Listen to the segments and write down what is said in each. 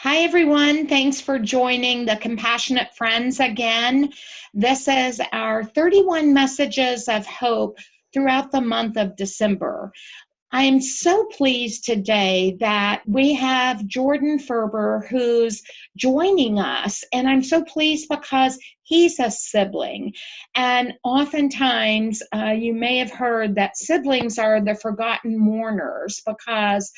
Hi, everyone. Thanks for joining the Compassionate Friends again. This is our 31 messages of hope throughout the month of December. I am so pleased today that we have Jordon Ferber who's joining us. And I'm so pleased because he's a sibling. And oftentimes, you may have heard that siblings are the forgotten mourners because,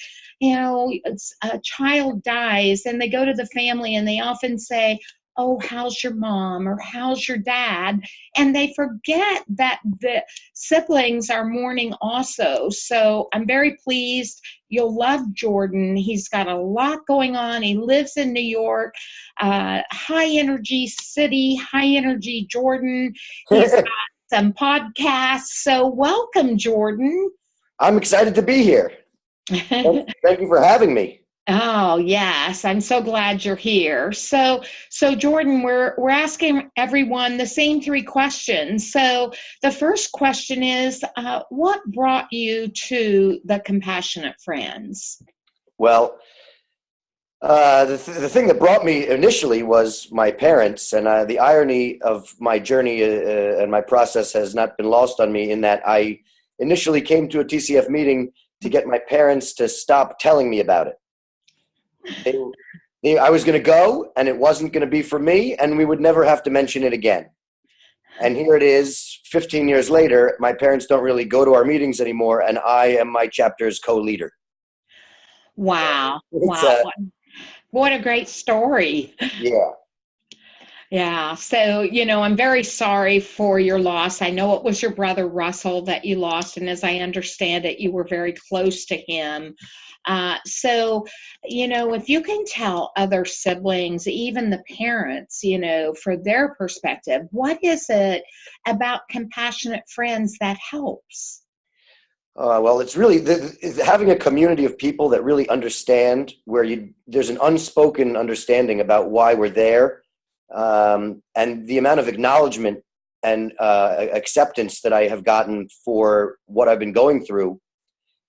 a child dies and they go to the family and they often say, "Oh, how's your mom?" or "How's your dad?" And they forget that the siblings are mourning also. So I'm very pleased. You'll love Jordon. He's got a lot going on. He lives in New York, high energy city, high energy Jordon. He's got some podcasts. So welcome, Jordon. I'm excited to be here. Thank you for having me. Oh, yes. I'm so glad you're here. So Jordon, we're asking everyone the same three questions. So the first question is, what brought you to the Compassionate Friends? Well, the thing that brought me initially was my parents, and the irony of my journey and my process has not been lost on me in that I initially came to a TCF meeting to get my parents to stop telling me about it. I was going to go, and it wasn't going to be for me, and we would never have to mention it again. And here it is, 15 years later, my parents don't really go to our meetings anymore, and I am my chapter's co-leader. Wow. Wow. What a great story. Yeah. Yeah. So, I'm very sorry for your loss. I know it was your brother Russell that you lost, and as I understand it, you were very close to him. So, if you can tell other siblings, even the parents, for their perspective, what is it about Compassionate Friends that helps? Well, it's really having a community of people that really understand there's an unspoken understanding about why we're there. And the amount of acknowledgement and acceptance that I have gotten for what I've been going through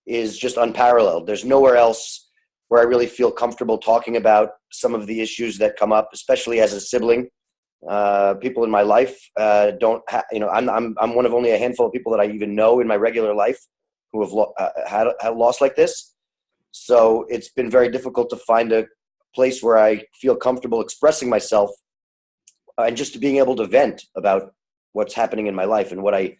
is just unparalleled. There's nowhere else where I really feel comfortable talking about some of the issues that come up, especially as a sibling. People in my life don't have, I'm one of only a handful of people that I even know in my regular life who have had a loss like this. So it's been very difficult to find a place where I feel comfortable expressing myself and just being able to vent about what's happening in my life and what I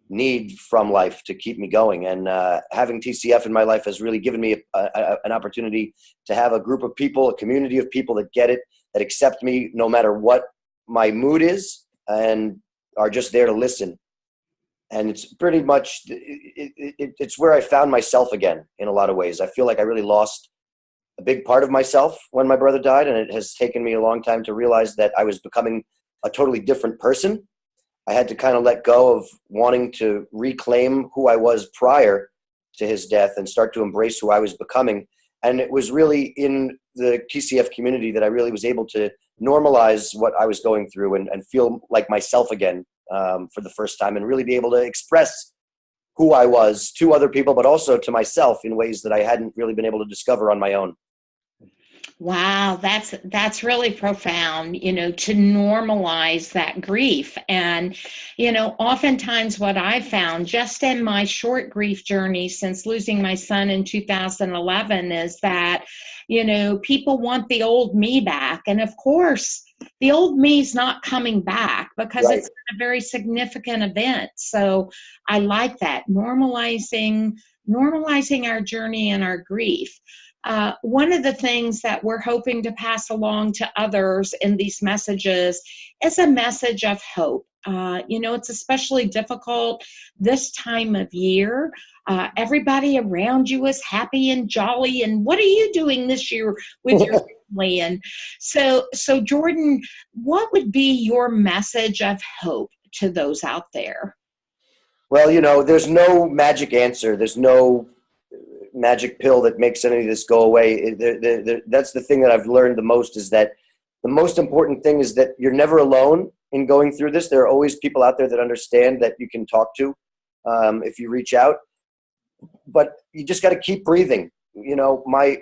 need from life to keep me going. And having TCF in my life has really given me an opportunity to have a group of people, a community of people that get it, that accept me no matter what my mood is, and are just there to listen. And it's pretty much, it's where I found myself again in a lot of ways. I feel like I really lost a big part of myself when my brother died, and it has taken me a long time to realize that I was becoming a totally different person. I had to kind of let go of wanting to reclaim who I was prior to his death and start to embrace who I was becoming. And it was really in the TCF community that I really was able to normalize what I was going through and feel like myself again for the first time, and really be able to express who I was to other people, but also to myself in ways that I hadn't really been able to discover on my own. Wow, that's really profound, to normalize that grief. And, oftentimes what I've found just in my short grief journey since losing my son in 2011 is that, people want the old me back. And of course, the old me's not coming back because Right. it's a very significant event. So I like that, normalizing our journey and our grief. One of the things that we're hoping to pass along to others in these messages is a message of hope. It's especially difficult this time of year. Everybody around you is happy and jolly. And what are you doing this year with your family? And so Jordon, what would be your message of hope to those out there? Well, there's no magic answer. There's no magic pill that makes any of this go away. That's the thing that I've learned the most, is that the most important thing is that you're never alone in going through this. There are always people out there that understand, that you can talk to if you reach out. But you just got to keep breathing. My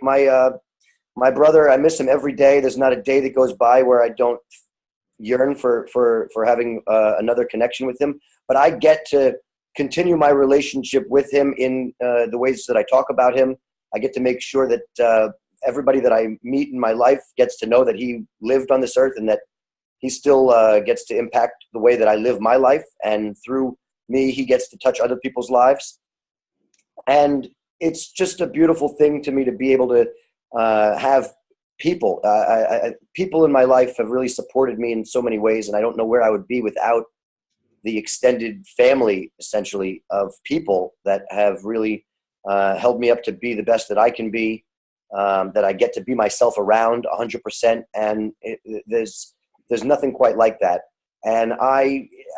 My brother, I miss him every day. There's not a day that goes by where I don't yearn for having another connection with him. But I get to continue my relationship with him in the ways that I talk about him. I get to make sure that everybody that I meet in my life gets to know that he lived on this earth and that he still gets to impact the way that I live my life. And through me, he gets to touch other people's lives. And it's just a beautiful thing to me to be able to have people. People in my life have really supported me in so many ways, and I don't know where I would be without the extended family, essentially, of people that have really held me up to be the best that I can be, that I get to be myself around 100%. And there's nothing quite like that. And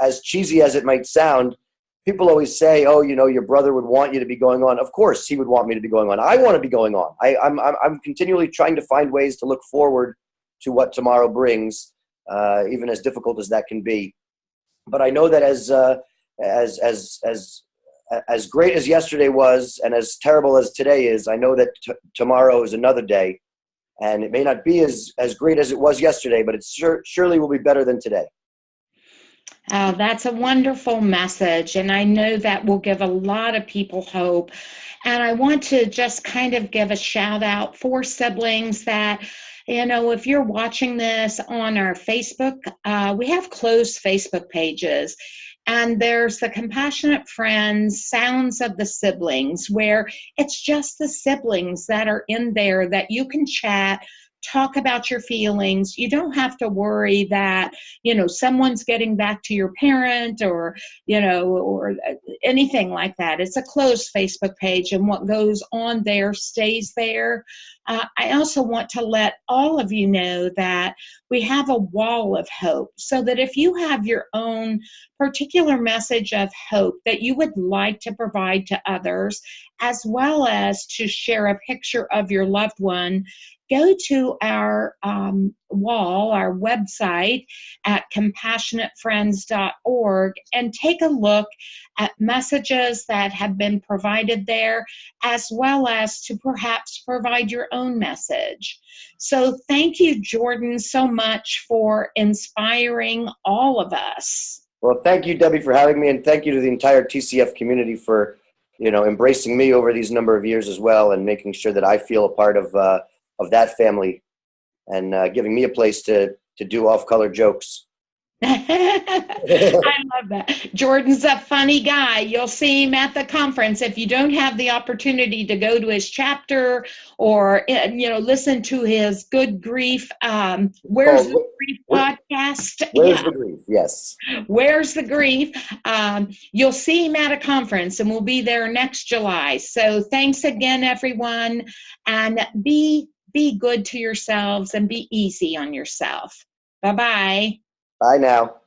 as cheesy as it might sound, people always say, oh, your brother would want you to be going on. Of course he would want me to be going on. I want to be going on. I'm continually trying to find ways to look forward to what tomorrow brings, even as difficult as that can be. But I know that as great as yesterday was and as terrible as today is, I know that tomorrow is another day. And it may not be as great as it was yesterday, but it surely will be better than today. Oh, that's a wonderful message. And I know that will give a lot of people hope. And I want to just kind of give a shout out for siblings that, if you're watching this on our Facebook, we have closed Facebook pages. And there's the Compassionate Friends, Sounds of the Siblings, where it's just the siblings that are in there that you can chat, talk about your feelings. You don't have to worry that, someone's getting back to your parent or anything like that. It's a closed Facebook page, and what goes on there stays there. I also want to let all of you know that we have a wall of hope, so that if you have your own particular message of hope that you would like to provide to others, as well as to share a picture of your loved one, go to our wall, our website at compassionatefriends.org, and take a look at messages that have been provided there, as well as to perhaps provide your own message. So thank you, Jordon, so much for inspiring all of us. Well, thank you, Debbie, for having me, and thank you to the entire TCF community for, embracing me over these number of years as well, and making sure that I feel a part of that family, and giving me a place to do off-color jokes. I love that. Jordon's a funny guy. You'll see him at the conference. If you don't have the opportunity to go to his chapter or listen to his Good Grief, Where's the Grief podcast? Where's the Grief? Yes. Where's the Grief? You'll see him at a conference, and we'll be there next July. So thanks again, everyone, and be good to yourselves and be easy on yourself. Bye-bye. Bye now.